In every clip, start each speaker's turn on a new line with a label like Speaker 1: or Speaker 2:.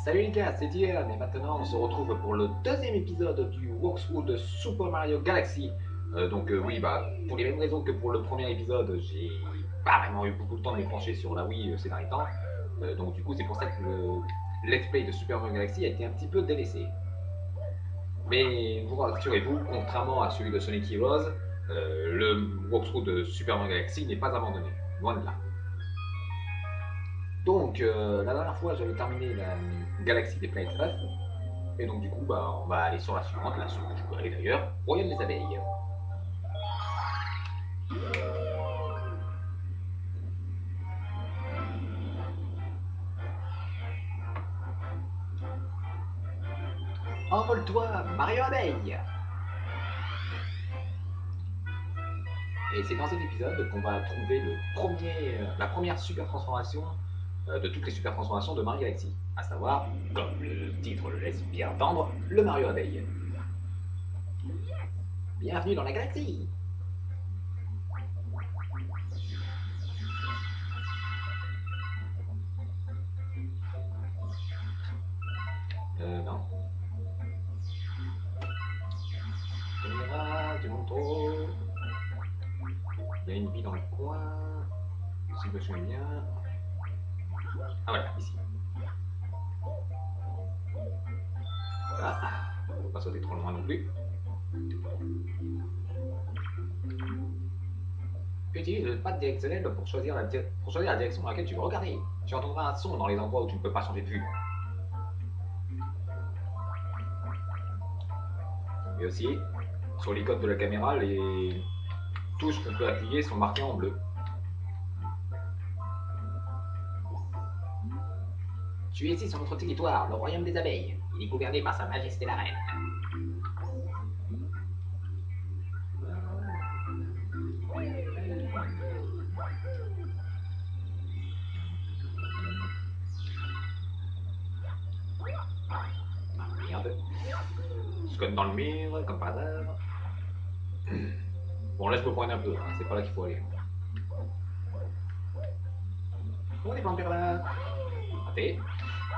Speaker 1: Salut les gars, c'est Diane et maintenant on se retrouve pour le deuxième épisode du walkthrough de Super Mario Galaxy. Oui, pour les mêmes raisons que pour le premier épisode, j'ai pas vraiment eu beaucoup de temps de me pencher sur la Wii ces derniers temps. Donc du coup c'est pour ça que le let's play de Super Mario Galaxy a été un petit peu délaissé. Mais vous rassurez-vous, contrairement à celui de Sonic Heroes, le walkthrough de Super Mario Galaxy n'est pas abandonné, loin de là. Donc, la dernière fois, j'avais terminé la Galaxie des planètes Earth. Et donc, du coup, on va aller sur la suivante, la seule que je peux aller d'ailleurs, Royaume des abeilles. Envole-toi, Mario Abeille! Et c'est dans cet épisode qu'on va trouver la première super transformation de toutes les super transformations de Mario Galaxy, à savoir, comme le titre le laisse bien entendre, le Mario Abeille. Bienvenue dans la galaxie! Non. Caméra, tu montes trop. Il y a une vie dans le coin. Si je me souviens bien. Ah voilà, ici. Voilà. Faut pas sauter trop loin non plus. Utilise le pad directionnel pour choisir la direction dans laquelle tu veux regarder. Tu entendras un son dans les endroits où tu ne peux pas changer de vue. Et aussi, sur l'icône de la caméra, les touches qu'on peut appuyer sont marquées en bleu. Tu es ici sur notre territoire, le royaume des abeilles. Il est gouverné par sa majesté la reine. Ah merde. Je conne dans le mur, comme par hasard. Bon là je me poigne un peu, hein. C'est pas là qu'il faut aller. On est planté là. Raté.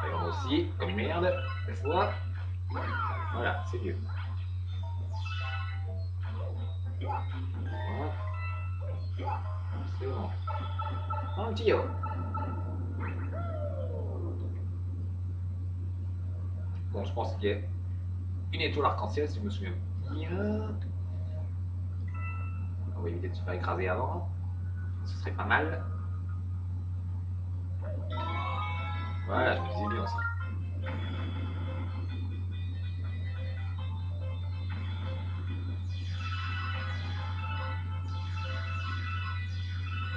Speaker 1: D'ailleurs moi aussi, comme une merde, cette fois. Voilà, c'est mieux. Voilà. C'est bon. Un tuyau. Bon, je pense qu'il y a une étoile arc-en-ciel, si je me souviens bien. On va éviter de se faire écraser avant. Ce serait pas mal. Voilà, je me disais bien aussi.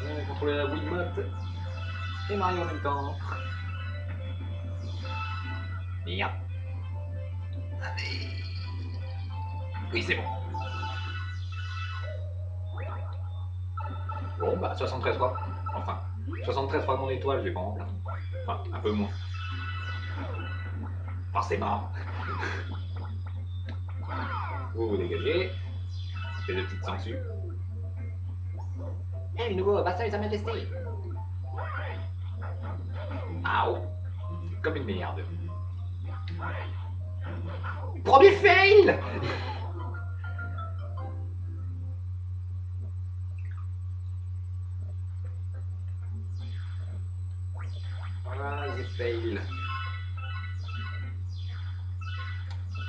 Speaker 1: On va contrôler la Wiimote et Mario en même temps. Merde. Allez. Oui, c'est bon. Bon, 73 fois. Enfin, 73 fois mon étoile, je vais pas en plaindre. Enfin, un peu moins. Forcément. Vous dégagez. Fait de petites sangsues. Hé, le nouveau, Vassal sa majesté. Aouh. Comme une merde. Premier fail! Voilà, j'ai fail.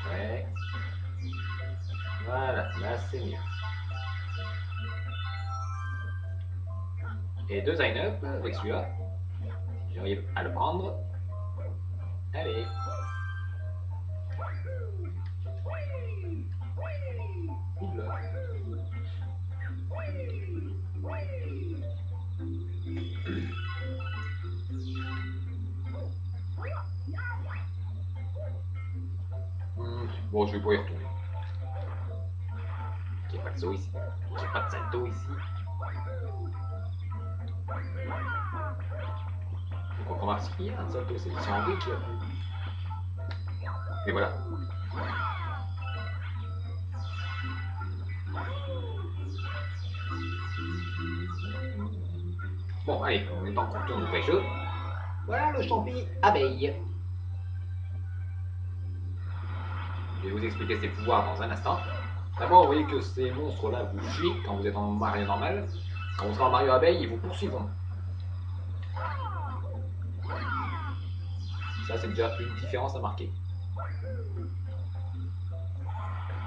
Speaker 1: Ouais. Voilà, là c'est mieux. Et deux line-up avec celui-là. J'arrive à le prendre. Allez. Oula. Bon, je vais pas y retourner. J'ai pas de saut ici. J'ai pas de salto ici. Donc on remarque qu'il y a un salto, c'est en V qui a pris. Et voilà. Bon, allez, on est temps qu'on retourne au vrai jeu. Voilà le champi abeille. Je vais vous expliquer ses pouvoirs dans un instant. D'abord, vous voyez que ces monstres-là vous fuient quand vous êtes en Mario normal. Quand vous serez en Mario abeille, ils vous poursuivront. Ça, c'est déjà une différence à marquer.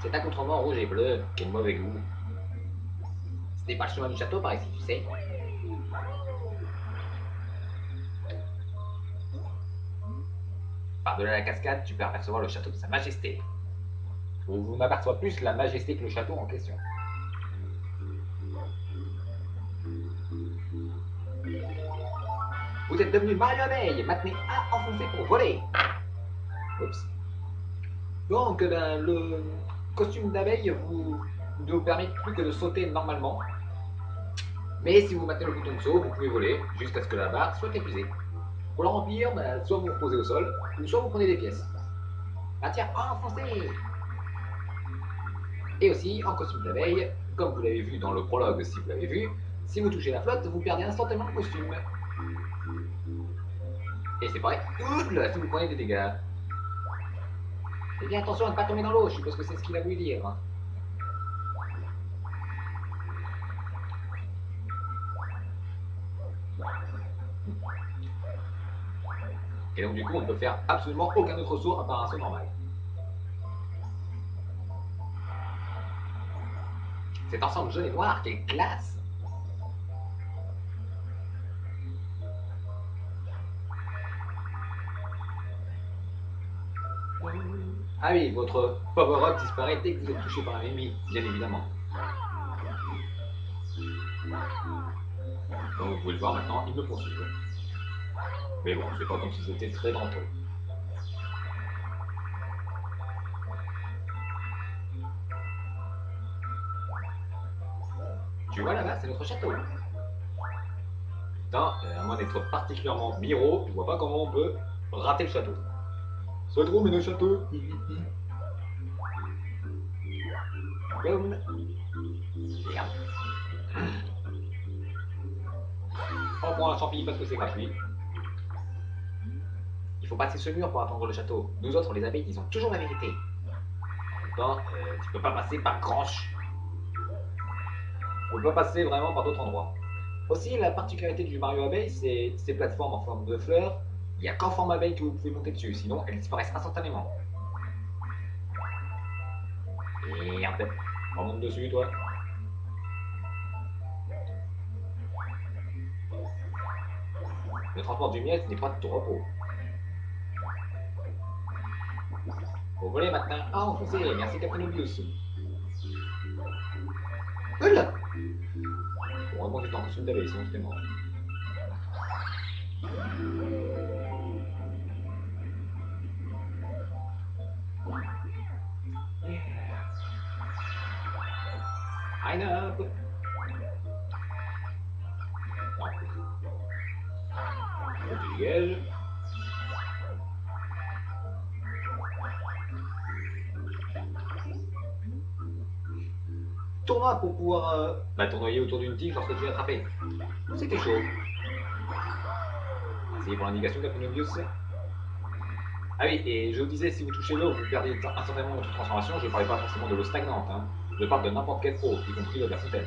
Speaker 1: C'est un contrevent rouge et bleu, quel mauvais goût. Ce n'est pas le chemin du château par ici, tu sais. Par-delà la cascade, tu peux apercevoir le château de Sa Majesté. Vous n'aperçoit plus la majesté que le château en question. Vous êtes devenu Mario Abeille, maintenez A enfoncé pour voler. Oups. Donc, le costume d'abeille ne vous permet plus que de sauter normalement. Mais si vous maintenez le bouton de saut, vous pouvez voler jusqu'à ce que la barre soit épuisée. Pour le remplir, soit vous vous reposez au sol, ou soit vous prenez des pièces. Matière enfoncée. Et aussi, en costume d'abeille, comme vous l'avez vu dans le prologue si vous l'avez vu, si vous touchez la flotte, vous perdez instantanément le costume. Et c'est pareil, si vous prenez des dégâts. Eh bien attention à ne pas tomber dans l'eau, je suppose que c'est ce qu'il a voulu dire. Et donc du coup, on ne peut faire absolument aucun autre saut à part un saut normal. Cet ensemble jaune et noir, quelle classe! Ah oui, votre power-up disparaît dès que vous êtes touché par un ennemi, bien évidemment. Comme vous pouvez le voir maintenant, il me poursuit. Mais bon, c'est pas comme si c'était très dangereux. Tu vois là-bas, c'est notre château. Putain, à moins d'être particulièrement miro, je vois pas comment on peut rater le château. C'est trop, mais le château. Boum. Merde. On prend un champignon parce que c'est gratuit. Il faut passer ce mur pour attendre le château. Nous autres, les abeilles, disons toujours la vérité. Pourtant, tu peux pas passer par Granche. On peut passer vraiment par d'autres endroits. Aussi, la particularité du Mario Abeille, c'est ces plateformes en forme de fleurs. Il n'y a qu'en forme abeille que vous pouvez monter dessus, sinon elles disparaissent instantanément. Merde. On monte dessus, toi. Le transport du miel, ce n'est pas de tout repos. Vous voulez maintenant enfoncer. Merci Captain Obvious. Oula! Bon, vraiment, j'étais en costume d'abeille, sinon c'était mort. Line up! Non. Tu dégages. Tournoi pour pouvoir tournoyer autour d'une tige lorsque tu es attrapé. C'était chaud. Merci pour l'indication, Captain Obvious. Ah oui, et je vous disais, si vous touchez l'eau, vous perdez instantanément votre transformation. Je ne parlais pas forcément de l'eau stagnante, hein. Je parle de n'importe quelle eau, y compris l'eau de la fontaine.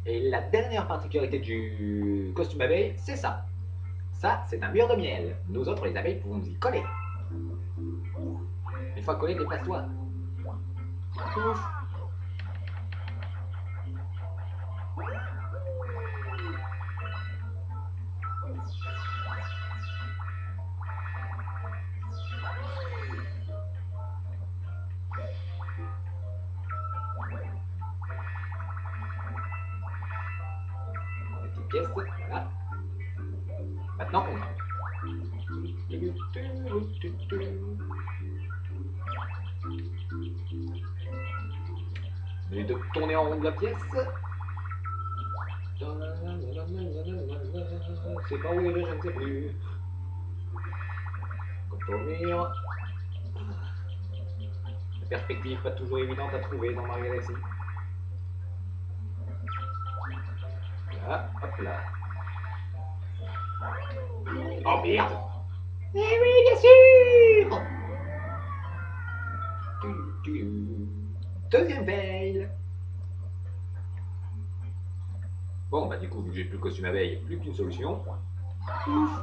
Speaker 1: Et la dernière particularité du costume abeille, c'est ça. Ça, c'est un mur de miel. Nous autres, les abeilles, pouvons nous y coller. Une fois collé, déplace-toi. Ouf. Petite pièce, voilà. Maintenant, on grimpe. Et de tourner en rond de la pièce. C'est pas où il est, je ne sais plus. Contournure. La perspective pas toujours évidente à trouver dans Mario Galaxy. Là, hop là. Oh merde! Eh oui, bien sûr! Deuxième veille. Bon, bah du coup, vu que j'ai plus le costume à veille, plus qu'une solution. Ouf.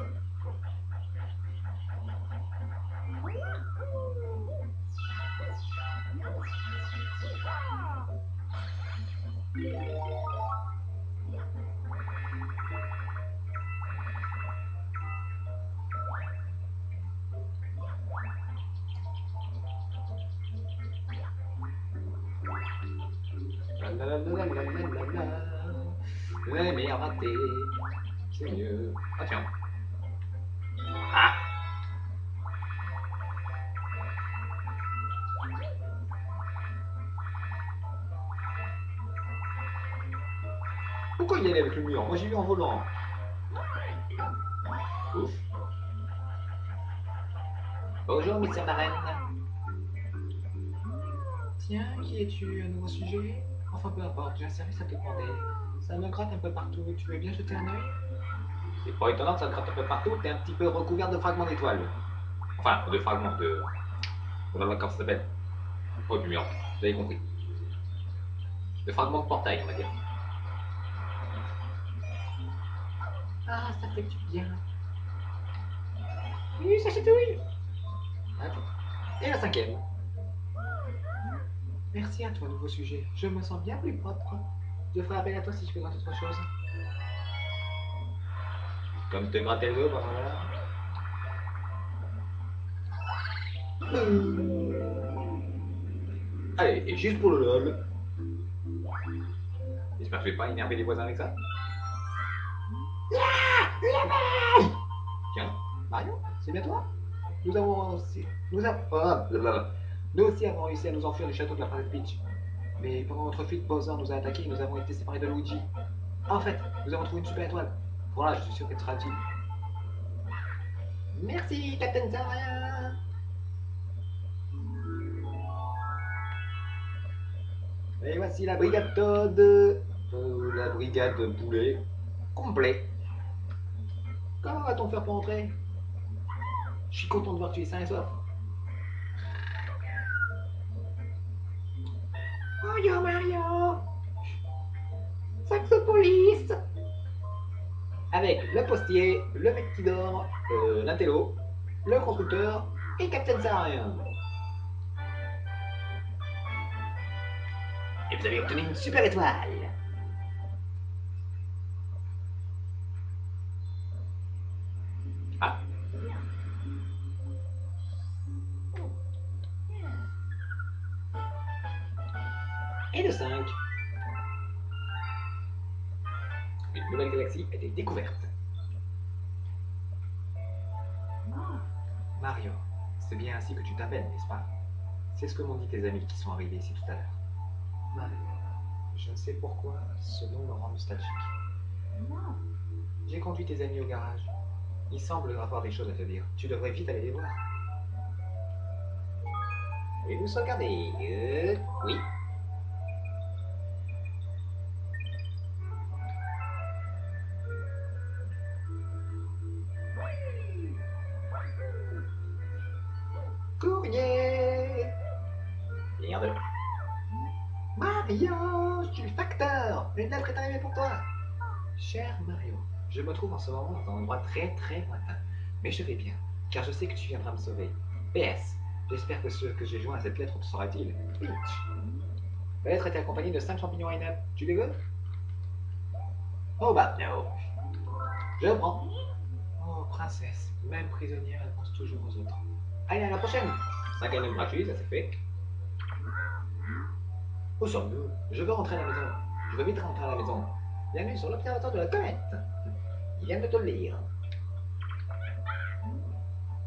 Speaker 1: Ouais, mais raté. C'est mieux. Ah tiens. Ah! Pourquoi il y allait avec le mur? Moi j'ai vu en volant. Ouf. Bonjour, Mr. Marraine. Tiens, qui es-tu? Un nouveau sujet? Enfin, peu importe, j'ai un service à te demander. Ça me gratte un peu partout, tu veux bien jeter un œil? C'est pas étonnant que ça te gratte un peu partout, t'es un petit peu recouvert de fragments d'étoiles. Enfin, de fragments de... Comment ça s'appelle? Oh, du mur, vous avez compris. De fragments de portail, on va dire. Ah, ça fait du bien. Oui, ça chatouille. Attends. Et la cinquième. Merci à toi, nouveau sujet. Je me sens bien plus propre. Je ferai appel à toi si je fais dans autre chose. Comme te gratter le dos, par là. Allez, et juste pour le lol. J'espère que je vais pas énerver les voisins avec ça. Tiens, Mario, c'est bien toi? Nous aussi avons réussi à nous enfuir du château de la princesse Peach. Mais pendant notre fuite, Bowser nous a attaqués et nous avons été séparés de Luigi. Ah, en fait, nous avons trouvé une super étoile. Voilà, je suis sûr qu'elle sera utile. Merci, Captain Saria. Et voici la brigade Toad. La brigade poulet. Complet. Comment va-t-on faire pour entrer? Je suis content de voir que tu es sain et sauf. Oh yo Mario! Saxopolice! Avec le postier, le mec qui dort, l'intello, le constructeur et Captain Sarin. Et vous avez obtenu une super étoile! Ah! Et de 5. Une nouvelle galaxie a été découverte. Mario, c'est bien ainsi que tu t'appelles, n'est-ce pas? C'est ce que m'ont dit tes amis qui sont arrivés ici tout à l'heure. Mario, je ne sais pourquoi ce nom me rend nostalgique. J'ai conduit tes amis au garage. Ils semblent avoir des choses à te dire. Tu devrais vite aller les voir. Et vous sauvegardez? Oui. Courrier! Merde. Mario, je suis le facteur. Une lettre est arrivée pour toi. Cher Mario, je me trouve en ce moment dans un endroit très lointain. Mais je vais bien, car je sais que tu viendras me sauver. PS, j'espère que ce que j'ai joint à cette lettre te sera utile. Peach. La lettre était accompagnée de 5 champignons line-up. Tu les veux? Oh bah, no. Je prends. Oh, princesse, même prisonnière, elle pense toujours aux autres. Allez, à la prochaine. 5 items gratuits, ça c'est fait. Où sommes-nous? Je veux rentrer à la maison. Je veux vite rentrer à la maison. Bienvenue sur l'observatoire de la comète. Il vient de te le lire.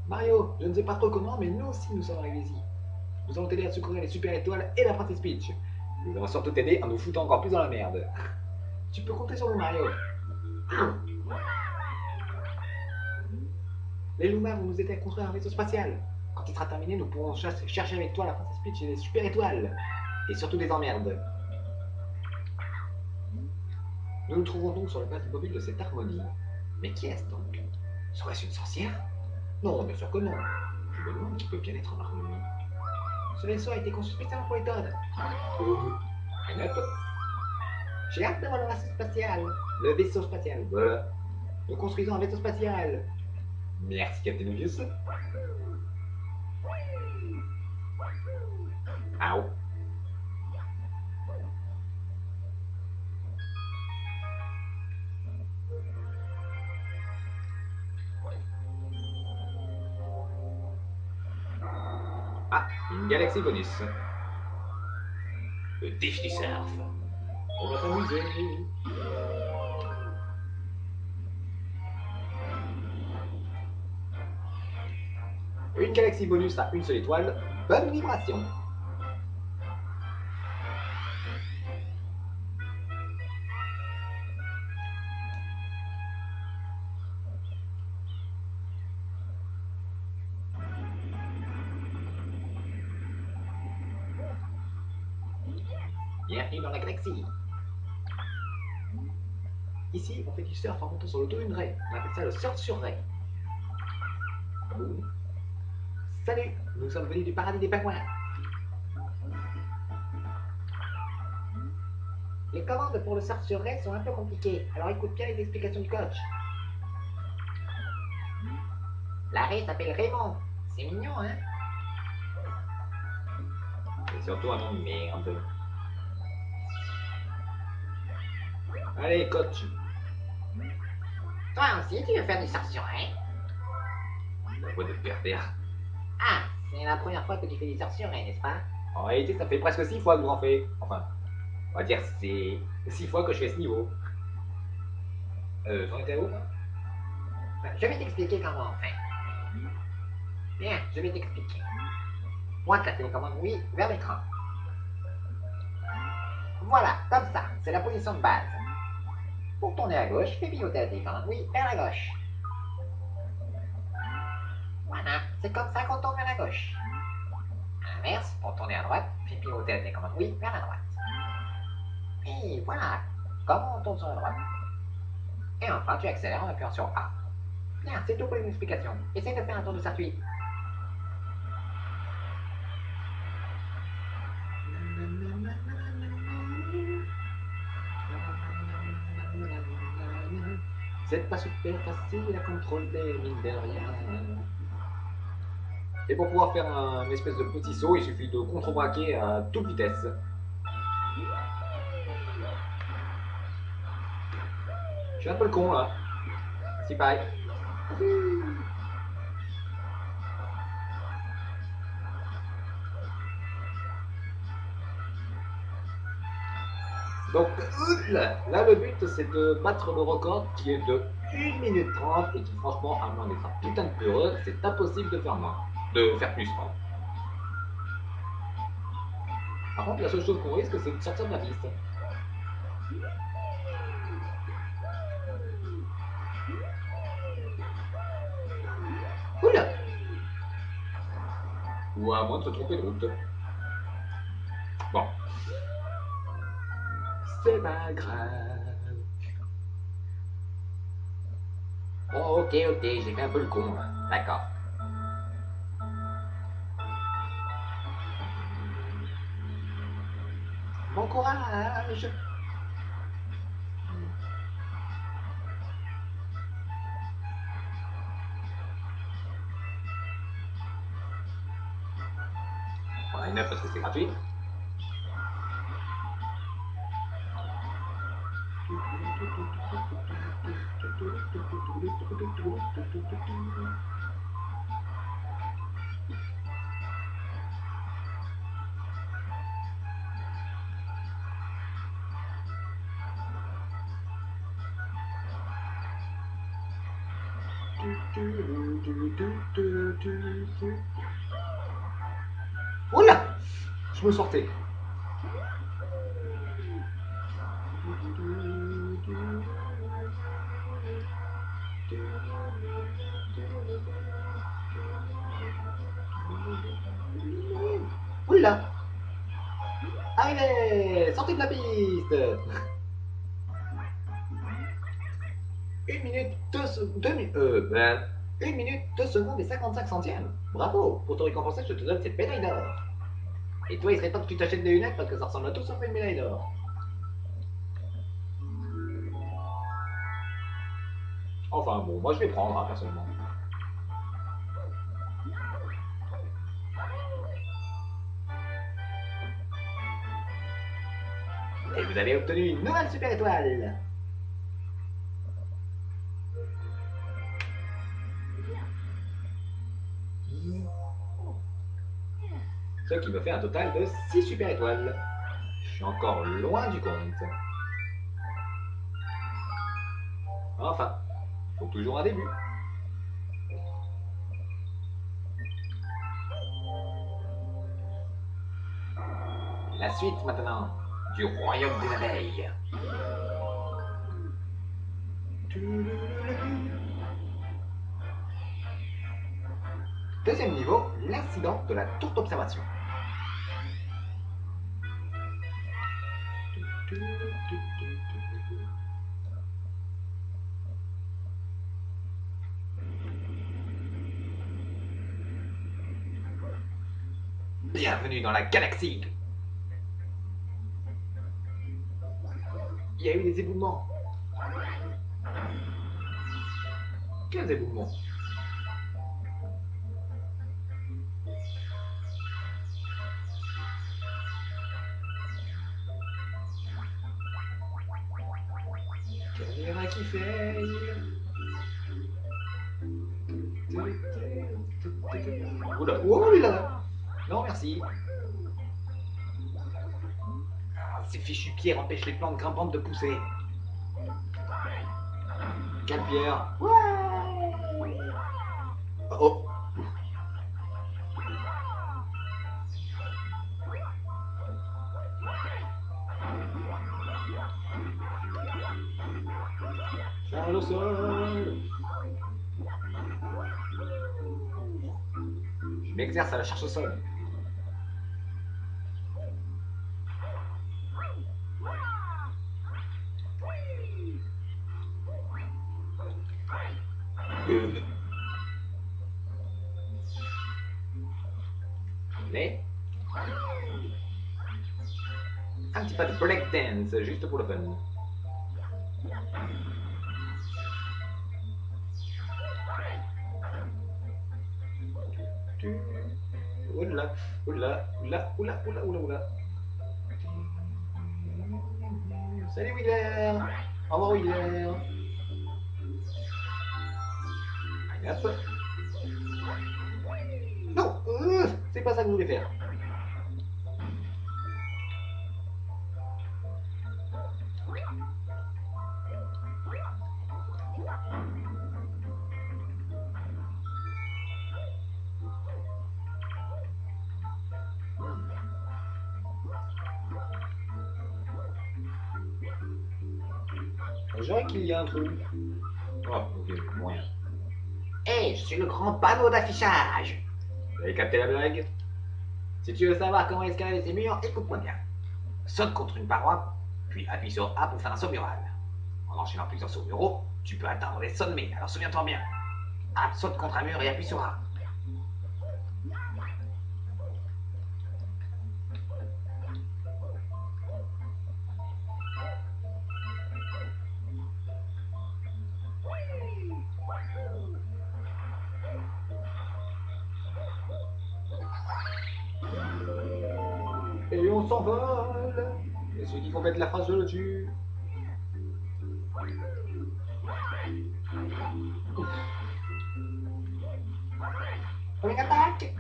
Speaker 1: Mario, je ne sais pas trop comment, mais nous aussi nous sommes arrivés ici. Nous allons t'aider à secourir les super étoiles et la princesse Peach. Nous allons surtout t'aider en nous foutant encore plus dans la merde. Tu peux compter sur nous, Mario. Les Lumas vont nous aider à construire un vaisseau spatial. Quand il sera terminé, nous pourrons chercher avec toi la princesse Peach et les super étoiles. Et surtout des emmerdes. Nous nous trouvons donc sur le base mobile de cette harmonie. Mais qui est-ce donc? Serait-ce une sorcière? Non, bien sûr que non. Je me demande qui peut bien être en harmonie. Ce vaisseau a été conçu spécialement pour les Toads. J'ai hâte de voir le vaisseau spatial. Le vaisseau spatial, voilà. Nous construisons un vaisseau spatial. Merci, Captain Obvious. Ow. Ah, une galaxie bonus. Le défi du surf. On va s'amuser. Une galaxie bonus à une seule étoile. Bonne vibration. Bienvenue dans la galaxie. Ici, on fait du surf en montant sur le dos d'une raie. On appelle ça le surf sur raie. Salut, nous sommes venus du paradis des pingouins. Les commandes pour le surf sur raie sont un peu compliquées, alors écoute bien les explications du coach. La raie s'appelle Raymond. C'est mignon, hein? C'est surtout un nom de merde. Allez, coach.
Speaker 2: Toi aussi, tu veux faire du surf sur raie?
Speaker 1: La voix de pervers.
Speaker 2: Ah, c'est la première fois que tu fais du surf sur raie, n'est-ce pas?
Speaker 1: En réalité, ça fait presque 6 fois que j'en fais. Enfin, on va dire c'est 6 fois que je fais ce niveau. J'en étais où?
Speaker 2: Je vais t'expliquer comment on fait. Bien, je vais t'expliquer. Moi, la télécommande oui vers l'écran. Voilà, comme ça, c'est la position de base. Pour tourner à gauche, fais piloter la télécommande oui vers la gauche. Voilà, c'est comme ça qu'on tourne vers la gauche. À l'inverse, pour tourner à droite, fais piloter la télécommande oui vers la droite. Et voilà, comment on tourne sur la droite. Et enfin, tu accélères en appuyant sur A. Bien, c'est tout pour les explications. Essaye de faire un tour de circuit.
Speaker 1: C'est pas super facile à contrôler, mine de rien. Et pour pouvoir faire un espèce de petit saut, il suffit de contre-braquer à toute vitesse. Je suis un peu le con là. C'est pareil. Donc là, le but c'est de battre le record qui est de 1 minute 30 et qui franchement, à moins d'être un putain de peureux, c'est impossible de faire moins. De faire plus, pardon. Par contre, la seule chose qu'on risque, c'est de sortir de la piste. Oula! Ou à moins de se tromper de route. Bon. C'est pas grave.
Speaker 2: Bon, ok, j'ai fait un peu le con, là. D'accord.
Speaker 1: Bon courage! On a une 9 parce que c'est gratuit. Oula! Je me sortais. Oula! Arrivez! Sortez de la piste! 1 minute, 2 secondes et 55 centièmes. Bravo! Pour te récompenser, je te donne cette médaille d'or. Et toi, il serait temps que tu t'achètes des lunettes parce que ça ressemble à tout sauf une médaille d'or. Enfin bon, moi je vais prendre, hein, personnellement. Et vous avez obtenu une nouvelle super étoile. Ce qui me fait un total de 6 super étoiles. Je suis encore loin du compte. Enfin, il faut toujours un début. La suite maintenant du royaume des abeilles. Deuxième niveau, l'incident de la tour d'observation. Bienvenue dans la galaxie. Il y a eu des éboulements. Quels éboulements? Caméra qui fait. Oula, oh là. Non merci. Ah, ces fichues pierres empêchent les plantes grimpantes de pousser. Quelle pierre? Ouais. Oh. Charge au sol. Je m'exerce à la charge au sol. Mais un petit pas de breakdance juste pour le fun. Oula, oula, oula, oula, oula, oula, oula. Salut Wheeler. Au revoir Wheeler. Allez hop. Non, c'est pas ça que je voulais faire. Je dirais qu'il y a un truc. Oh, ok, moyen. Hé, je suis le grand panneau d'affichage. Vous avez capté la blague? Si tu veux savoir comment escalader ces murs, écoute-moi bien. Saute contre une paroi, puis appuie sur A pour faire un saut mural. En enchaînant plusieurs sauts muraux, tu peux atteindre les sommets, alors souviens-toi bien. A saute contre un mur et appuie sur A. Et on s'envole. Et ceux qui complètent la phrase, je le tue. Première attaque.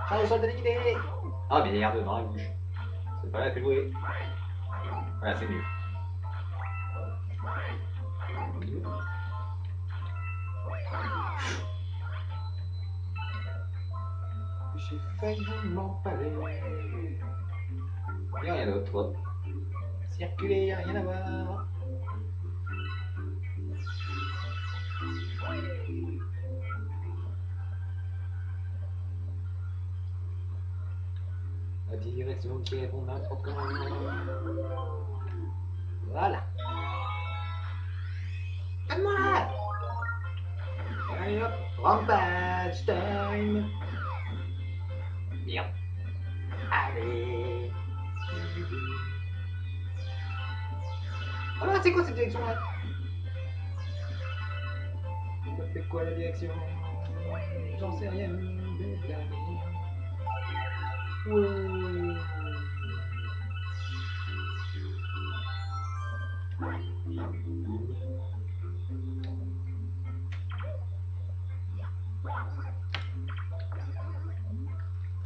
Speaker 1: Charge au sol de liquider. Ah merde, dans la bouche. C'est pas là que jouer. Voilà, c'est mieux. J'ai failli m'empaler. Y'a rien d'autre. Circuler, y'a rien à voir. directions qui vont n'importe comment. Voilà. Donne-moi là. Allez hop, rampage time. Bien. Allez. Voilà, c'est quoi cette direction là? Ça fait quoi la direction? J'en sais rien. Ouais.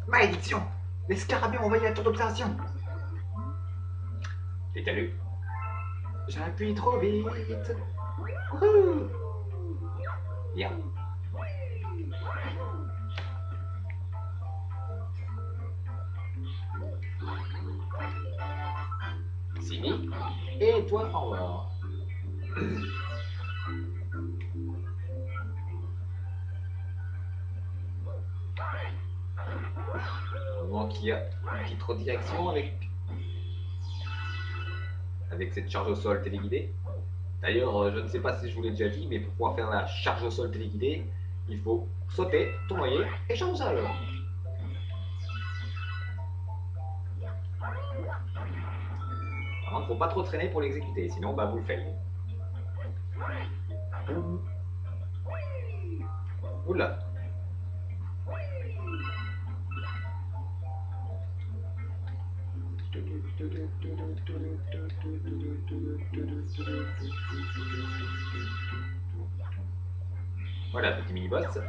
Speaker 1: Malédiction! Les scarabées ont envahi la tour d'observation! Et t'as lu? J'appuie trop vite! Wouhou! Bien. Simi, et toi au revoir. Donc il y a une petite redirection avec cette charge au sol téléguidée. D'ailleurs, je ne sais pas si je vous l'ai déjà dit, mais pour pouvoir faire la charge au sol téléguidée, il faut sauter, tournoyer et charge au sol. Il ne faut pas trop traîner pour l'exécuter, sinon bah, vous le faites. Oula. Voilà, petit mini-boss.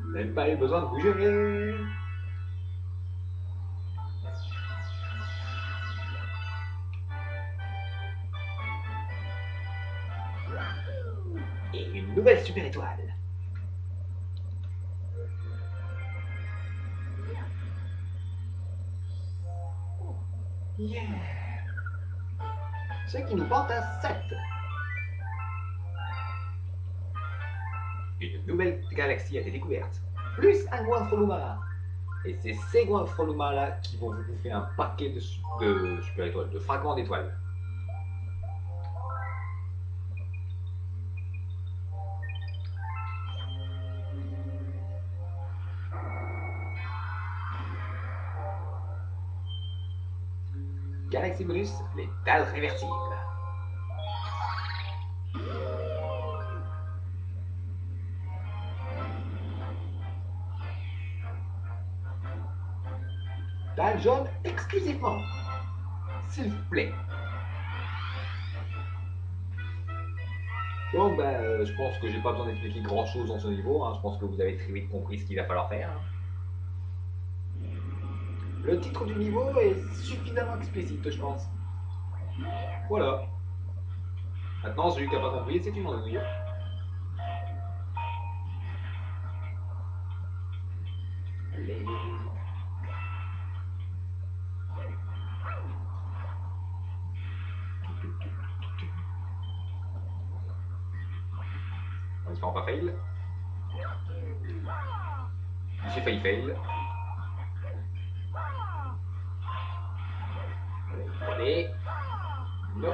Speaker 1: Même pas eu besoin de bouger. Et une nouvelle super étoile. Yeah. Ce qui nous porte à 7. Une nouvelle galaxie a été découverte. Plus un Goinfroluma. Et c'est ces Goinfroluma là qui vont vous bouffer un paquet de super étoiles, de fragments d'étoiles. Galaxy Bonus, les dalles réversibles. Dalle jaune exclusivement. S'il vous plaît. Bon, bah, je pense que j'ai pas besoin d'expliquer grand chose dans ce niveau. Hein. Je pense que vous avez très vite compris ce qu'il va falloir faire. Le titre du niveau est suffisamment explicite, je pense. Voilà. Maintenant, celui qui n'a pas compris, c'est une andouille. Allez. On espère pas fail. J'ai failli fail. Allez. Non.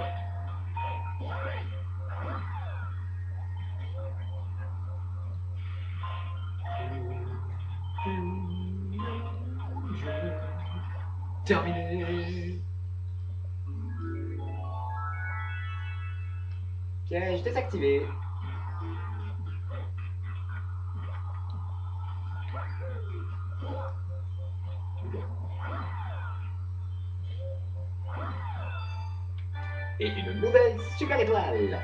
Speaker 1: Terminé. Piège désactivé. Et une nouvelle super étoile.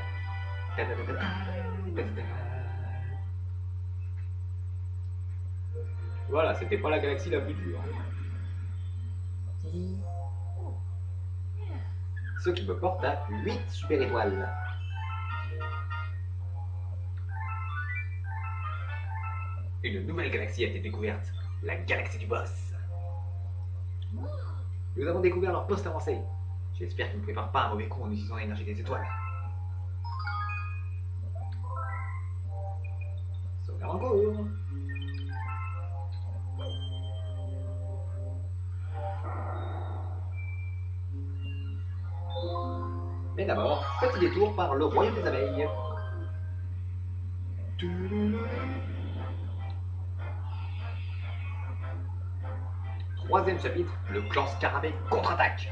Speaker 1: Voilà, c'était pas la galaxie la plus dure. Ce qui me porte à 8 super étoiles. Une nouvelle galaxie a été découverte, la galaxie du boss. Nous avons découvert leur poste avancé. J'espère qu'ils ne préparent pas un mauvais coup en utilisant l'énergie des étoiles. Encore. Mais d'abord, petit détour par le royaume des abeilles. Troisième chapitre, le clan Scarabée contre-attaque.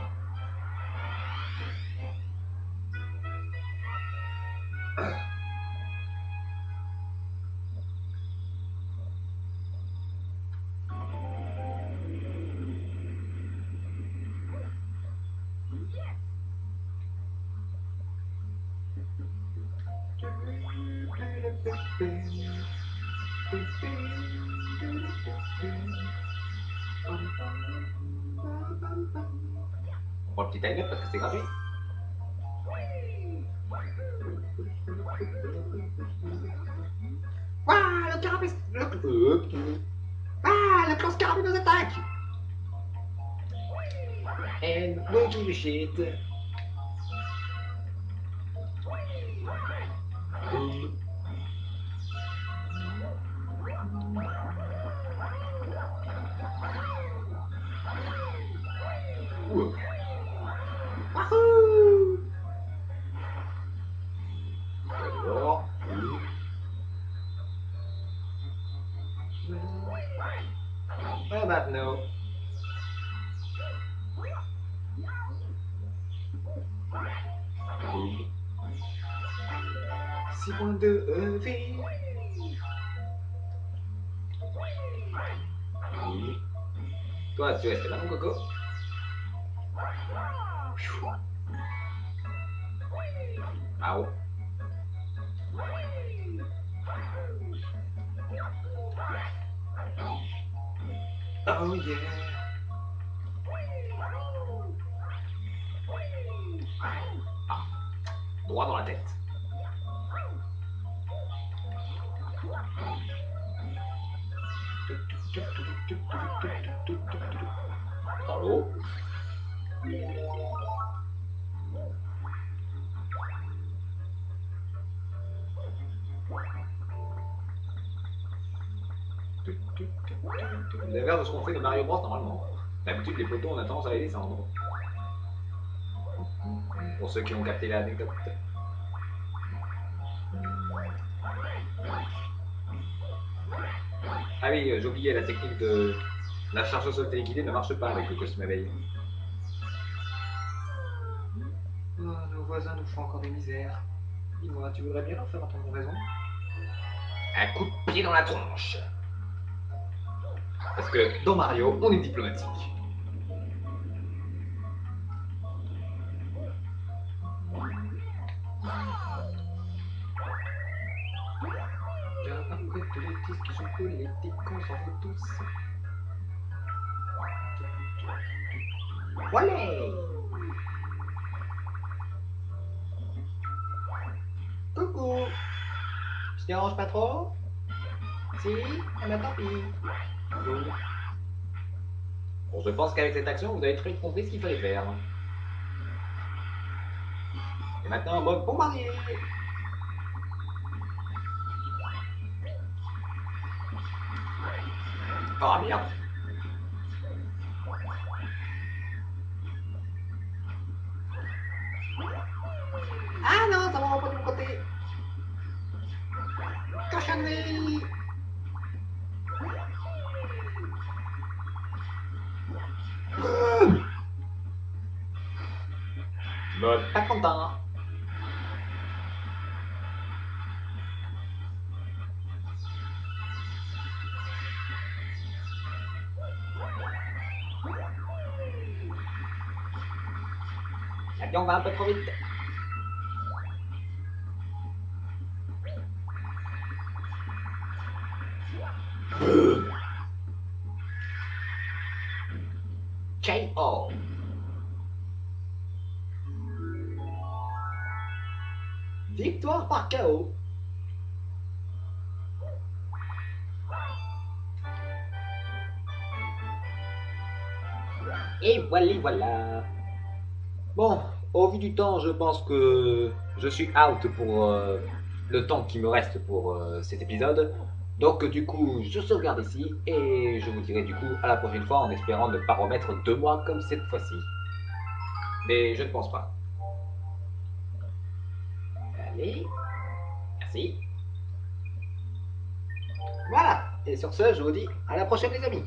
Speaker 1: On prend le petit timer parce que c'est gratuit. Waouh, le carabé... le clan Scarabée nous attaque. And don't give a shit. Wahoo! Alors, maintenant. 6.2 EV. Toi, tu restes là, mon coco. Ow. Oh yeah. Ah. Droit dans la tête. Dans l'eau. L'inverse de ce qu'on fait de Mario Bros normalement. D'habitude, les poteaux, on a tendance à les descendre. Pour ceux qui ont capté l'anecdote. Ah oui, j'ai oublié la technique de la charge au sol téléguidée ne marche pas avec le costume abeille. Oh, nos voisins nous font encore des misères. Dis-moi, tu voudrais bien leur faire entendre raison? Un coup de pied dans la tronche. Parce que dans Mario, on est diplomatique. Après tous les disques qui sont politiques, on s'en fout tous. Voilà. Coucou. Je te dérange pas trop? Si? Eh ben tant pis. Bon, je pense qu'avec cette action, vous avez très compris ce qu'il fallait faire. Et maintenant, mode bombardier. Oh merde. Ah non, ça va pas de mon côté. Cochonnerie. Mode pas content. L'avion va un peu trop vite. K.O. Victoire par KO. Et voilà. Bon, au vu du temps, je pense que je suis out pour le temps qui me reste pour cet épisode. Donc du coup, je sauvegarde ici et je vous dirai du coup à la prochaine fois en espérant ne pas remettre 2 mois comme cette fois-ci. Mais je ne pense pas. Allez, merci. Voilà, et sur ce, je vous dis à la prochaine les amis.